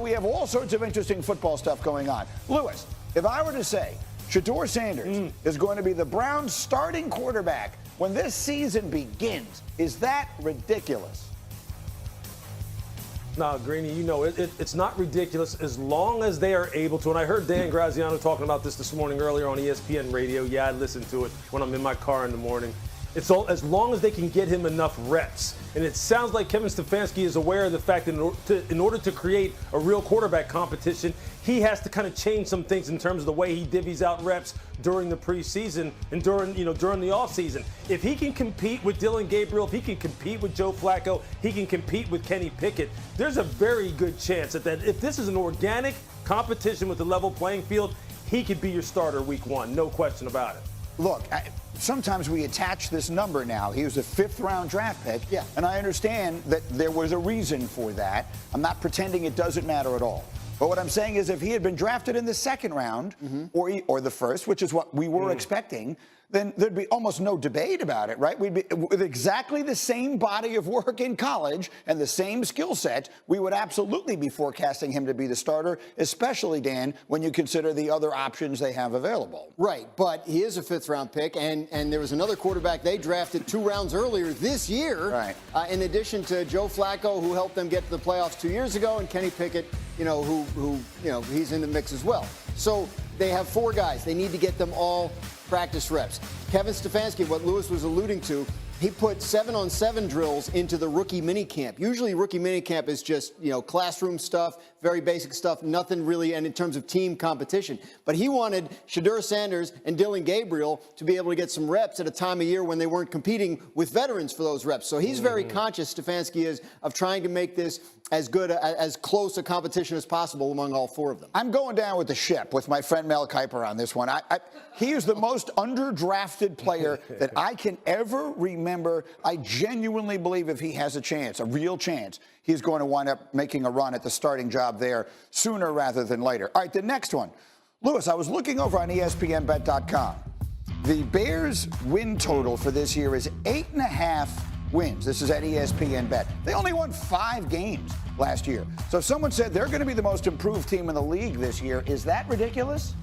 we have all sorts of interesting football stuff going on. Lewis, if I were to say Shedeur Sanders is going to be the Browns' starting quarterback when this season begins, is that ridiculous? No, Greeny, you know, it's not ridiculous as long as they are able to. And I heard Dan Graziano talking about this morning earlier on ESPN radio. Yeah, I listen to it when I'm in my car in the morning. It's all as long as they can get him enough reps. And it sounds like Kevin Stefanski is aware of the fact that in order to create a real quarterback competition, he has to kind of change some things in terms of the way he divvies out reps during the preseason and during the offseason. If he can compete with Dillon Gabriel, if he can compete with Joe Flacco, he can compete with Kenny Pickett, there's a very good chance that if this is an organic competition with a level playing field, he could be your starter week 1, no question about it. Look, sometimes we attach this number now. He was a 5th-round draft pick, and I understand that there was a reason for that. I'm not pretending it doesn't matter at all. But what I'm saying is if he had been drafted in the 2nd round or the 1st, which is what we were expecting, then there'd be almost no debate about it, right? We'd be with exactly the same body of work in college and the same skill set. We would absolutely be forecasting him to be the starter, especially, Dan, when you consider the other options they have available. Right, but he is a 5th-round pick, and there was another quarterback they drafted 2 rounds earlier this year, right. In addition to Joe Flacco, who helped them get to the playoffs 2 years ago, and Kenny Pickett, who he's in the mix as well. So they have 4 guys. They need to get them all practice reps. Kevin Stefanski, what Lewis was alluding to, he put 7-on-7 drills into the rookie minicamp. Usually rookie minicamp is just, classroom stuff, very basic stuff, nothing really, and in terms of team competition. But he wanted Shedeur Sanders and Dillon Gabriel to be able to get some reps at a time of year when they weren't competing with veterans for those reps. So he's very conscious, Stefanski is, of trying to make this as good, as close a competition as possible among all 4 of them. I'm going down with the ship with my friend Mel Kiper on this one. He is the most underdrafted player that I can ever remember. I genuinely believe if he has a chance, a real chance, he's going to wind up making a run at the starting job there sooner rather than later. All right, the next one. Lewis, I was looking over on ESPNBet.com. The Bears' win total for this year is 8.5 wins. This is at ESPN Bet. They only won 5 games last year. So if someone said they're going to be the most improved team in the league this year, is that ridiculous?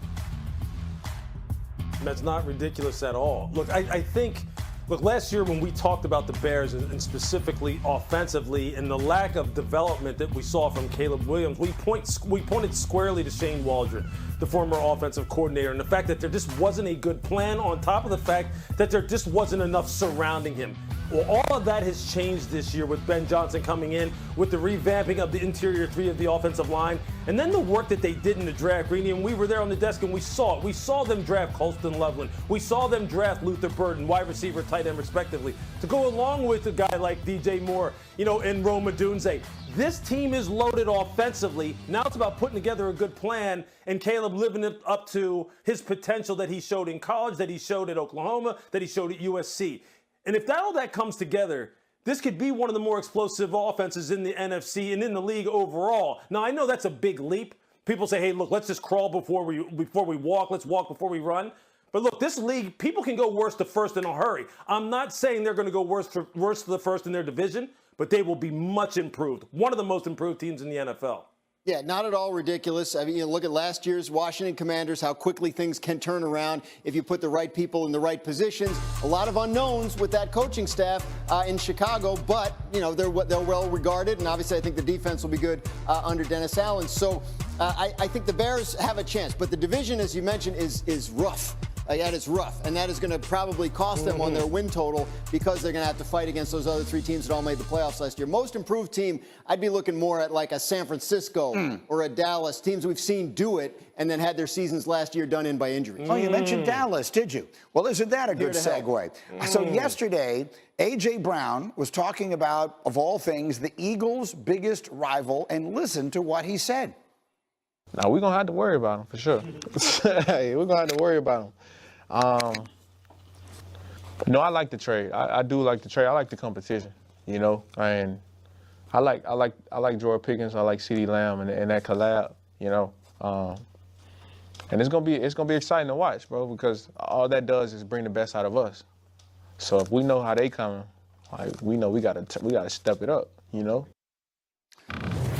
That's not ridiculous at all. Look, I think, last year when we talked about the Bears and specifically offensively and the lack of development that we saw from Caleb Williams, we pointed squarely to Shane Waldron, the former offensive coordinator, and the fact that there just wasn't a good plan on top of the fact that there just wasn't enough surrounding him. Well, all of that has changed this year with Ben Johnson coming in, with the revamping of the interior 3 of the offensive line, and then the work that they did in the draft, Greeny, and we were there on the desk and we saw it. We saw them draft Colston Loveland. We saw them draft Luther Burden, wide receiver, tight end, respectively, to go along with a guy like DJ Moore, and Rome Odunze. This team is loaded offensively. Now it's about putting together a good plan and Caleb living up to his potential that he showed in college, that he showed at Oklahoma, that he showed at USC. And if all that comes together, this could be one of the more explosive offenses in the NFC and in the league overall. Now, I know that's a big leap. People say, hey, look, let's just crawl before we walk. Let's walk before we run. But look, this league, people can go worst to first in a hurry. I'm not saying they're going to go worst to the first in their division, but they will be much improved. One of the most improved teams in the NFL. Yeah, not at all ridiculous. I mean, look at last year's Washington Commanders, how quickly things can turn around if you put the right people in the right positions. A lot of unknowns with that coaching staff in Chicago, but, they're well regarded, and obviously I think the defense will be good under Dennis Allen. So I think the Bears have a chance, but the division, as you mentioned, is rough. That is rough, and that is going to probably cost them on their win total because they're going to have to fight against those other 3 teams that all made the playoffs last year. Most improved team, I'd be looking more at like a San Francisco or a Dallas, teams we've seen do it and then had their seasons last year done in by injuries. Oh, you mentioned Dallas, did you? Well, isn't that a good segue? So yesterday, A.J. Brown was talking about, of all things, the Eagles' biggest rival, and listen to what he said. Now, we're going to have to worry about him, for sure. We're going to have to worry about him. No, I like the trade. I do like the trade. I like the competition, and I like George Pickens. I like CeeDee Lamb and that collab, and it's gonna be exciting to watch, bro, because all that does is bring the best out of us. So if we know how they coming, we know we gotta step it up,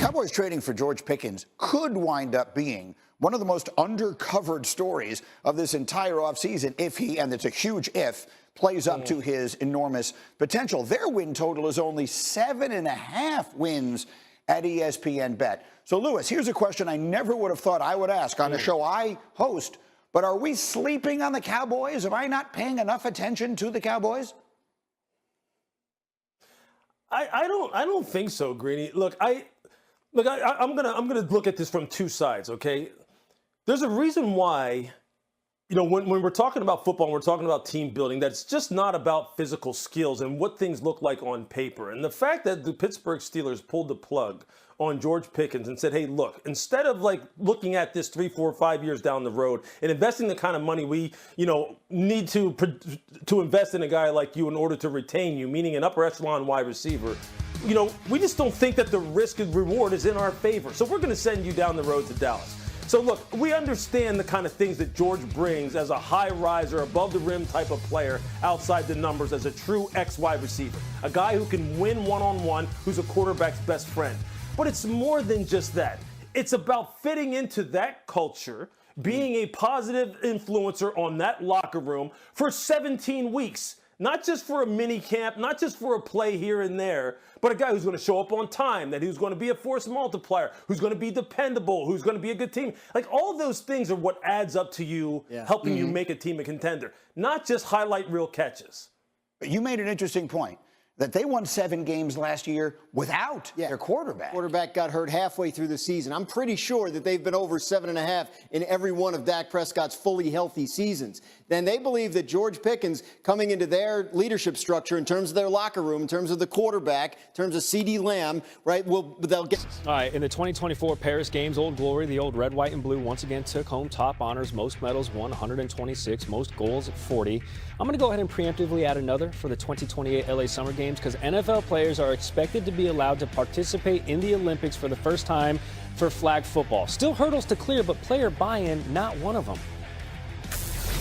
Cowboys trading for George Pickens could wind up being one of the most undercovered stories of this entire offseason if he, and it's a huge if, plays up to his enormous potential. Their win total is only 7.5 wins at ESPN Bet. So, Lewis, here's a question I never would have thought I would ask on a show I host, but are we sleeping on the Cowboys? Am I not paying enough attention to the Cowboys? I don't think so, Greeny. Look, I'm gonna look at this from two sides, okay? There's a reason why, you know, when we're talking about football and we're talking about team building, that's just not about physical skills and what things look like on paper. And the fact that the Pittsburgh Steelers pulled the plug on George Pickens and said, hey, look, instead of like looking at this 3, 4, 5 years down the road and investing the kind of money we, you know, need to invest in a guy like you in order to retain you, meaning an upper echelon wide receiver, you know, we just don't think that the risk and reward is in our favor. So we're going to send you down the road to Dallas. So look, we understand the kind of things that George brings as a high riser, above the rim type of player outside the numbers as a true X wide receiver, a guy who can win one-on-one, who's a quarterback's best friend. But it's more than just that. It's about fitting into that culture, being a positive influencer on that locker room for 17 weeks. Not just for a mini camp, not just for a play here and there, but a guy who's going to show up on time, that who's going to be a force multiplier, who's going to be dependable, who's going to be a good team. Like, all those things are what adds up to you, helping you make a team a contender, not just highlight reel catches. You made an interesting point that they won 7 games last year without their quarterback. Quarterback got hurt halfway through the season. I'm pretty sure that they've been over 7.5 in every one of Dak Prescott's fully healthy seasons. Then they believe that George Pickens coming into their leadership structure in terms of their locker room, in terms of the quarterback, in terms of CeeDee Lamb, right, they'll get. All right, in the 2024 Paris Games, Old Glory, the old red, white, and blue once again took home top honors, most medals, 126, most goals, 40. I'm going to go ahead and preemptively add another for the 2028 LA Summer Games because NFL players are expected to be allowed to participate in the Olympics for the first time for flag football. Still hurdles to clear, but player buy-in, not one of them.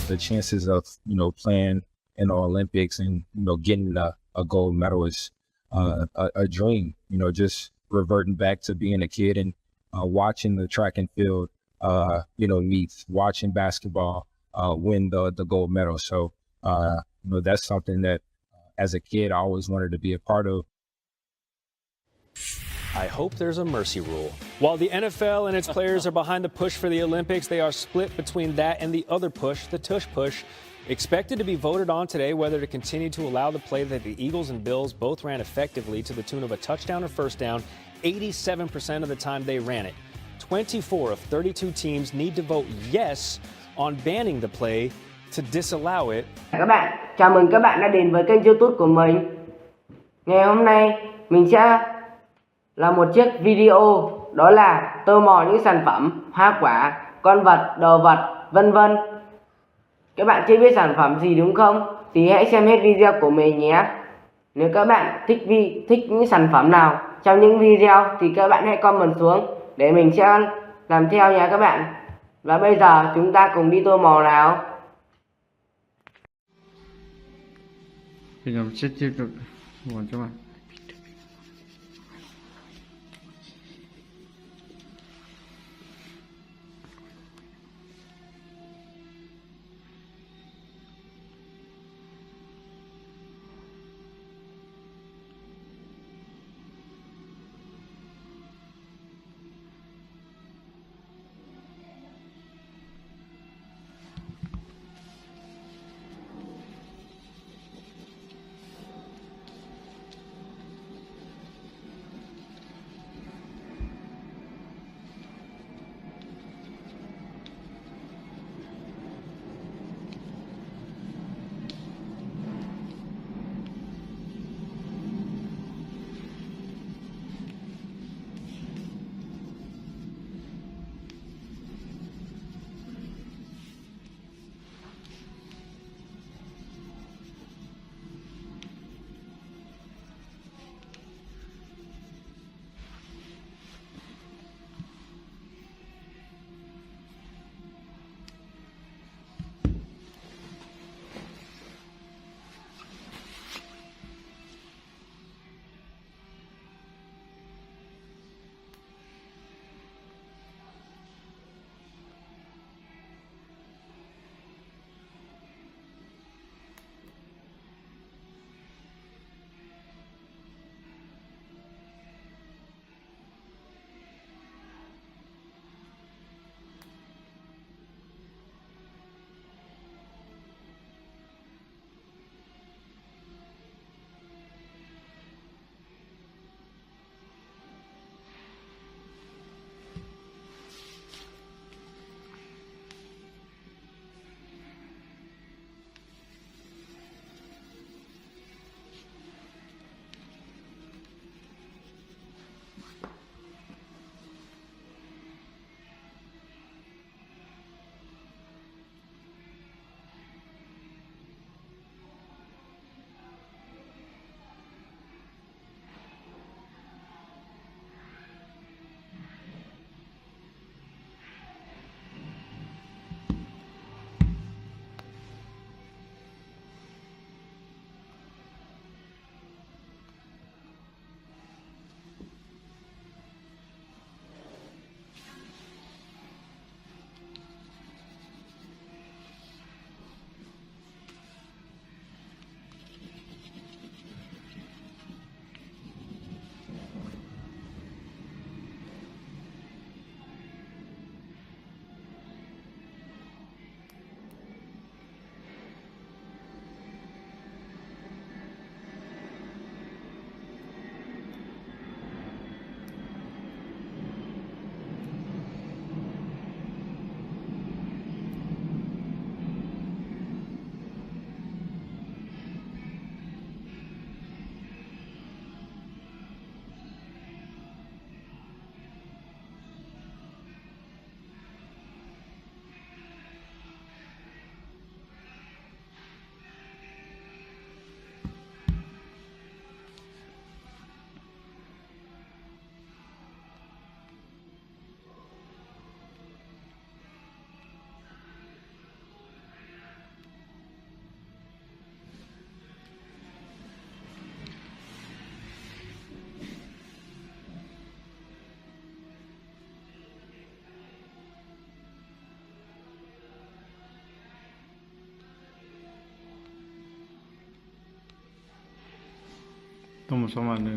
The chances of, you know, playing in the Olympics and, you know, getting a gold medal is a dream, you know, just reverting back to being a kid and watching the track and field, you know, meets, watching basketball win the gold medal. So, you know, that's something that as a kid I always wanted to be a part of. I hope there's a mercy rule. While the NFL and its players are behind the push for the Olympics, they are split between that and the other push, the tush push. Expected to be voted on today whether to continue to allow the play that the Eagles and Bills both ran effectively to the tune of a touchdown or first down. 87% of the time they ran it. 24 of 32 teams need to vote yes on banning the play to disallow it. Các bạn, chào mừng các bạn đã đến với kênh YouTube của mình. Ngày hôm nay mình sẽ là một chiếc video, đó là tô mò những sản phẩm, hoa quả, con vật, đồ vật, vân vân. Các bạn chưa biết sản phẩm gì đúng không? Thì hãy xem hết video của mình nhé. Nếu các bạn thích những sản phẩm nào trong những video thì các bạn hãy comment xuống để mình sẽ làm theo nha các bạn. Và bây giờ chúng ta cùng đi tô mò nào. Thì mình sẽ tiếp tục nguồn cho bạn. tô một số màn này.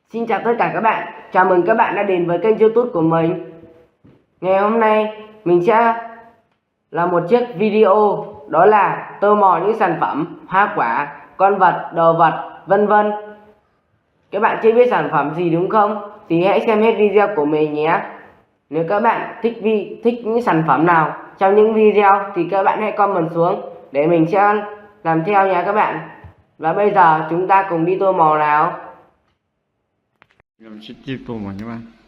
Xin chào tất cả các bạn, chào mừng các bạn đã đến với kênh YouTube của mình. Ngày hôm nay mình sẽ làm một chiếc video, đó là tô màu những sản phẩm, hoa quả, con vật, đồ vật, vân vân. Các bạn chưa biết sản phẩm gì đúng không? Thì hãy xem hết video của mình nhé. Nếu các bạn thích những sản phẩm nào trong những video thì các bạn hãy comment xuống để mình sẽ làm theo nha các bạn. Và bây giờ chúng ta cùng đi tô màu nào. Mình sẽ tiếp tục mà các bạn.